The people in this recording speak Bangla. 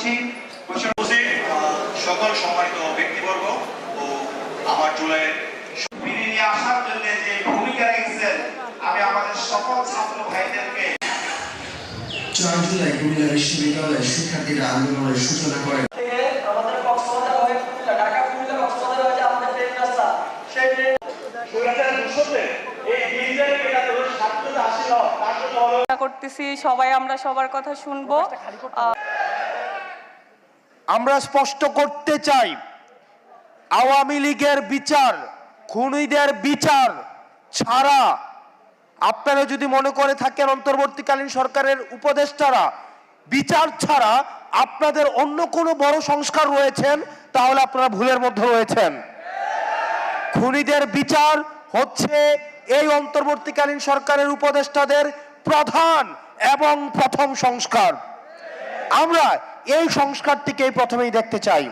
করছি। সকল সম্মানিত ব্যক্তিবর্গ ও আমার জুলাইয়ের নিয়ে আসার জন্য যে ভূমিকা রেখেছেন, আমি আমাদের সকল ছাত্র ভাইদেরকে 4 জুলাই কুমিল্লা বিশ্ববিদ্যালয়ের শিক্ষার্থীরা আন্দোলনের সূচনা করেন। আমাদের কক্সবাজার হয়ে কুমিল্লা, ঢাকা কুমিল্লা কক্সবাজার হয়ে যে আমাদের ট্রেন রাস্তা, সেই ট্রেন করতেছি, সবাই আমরা সবার কথা শুনবো। আমরা স্পষ্ট করতে চাই, আওয়ামী লীগের বিচার, খুনিদের বিচার ছাড়া আপনারা যদি মনে করে থাকেন অন্তর্বর্তীকালীন সরকারের উপদেষ্টারা বিচার ছাড়া আপনাদের অন্য কোনো বড় সংস্কার রয়েছেন, তাহলে আপনারা ভুলের মধ্যে রয়েছেন। খুনিদের বিচার হচ্ছে এই অন্তর্বর্তীকালীন সরকারের উপদেষ্টাদের প্রধান এবং প্রথম সংস্কার। আমরা এই সংস্কারটিকেই প্রথমেই দেখতে চাই।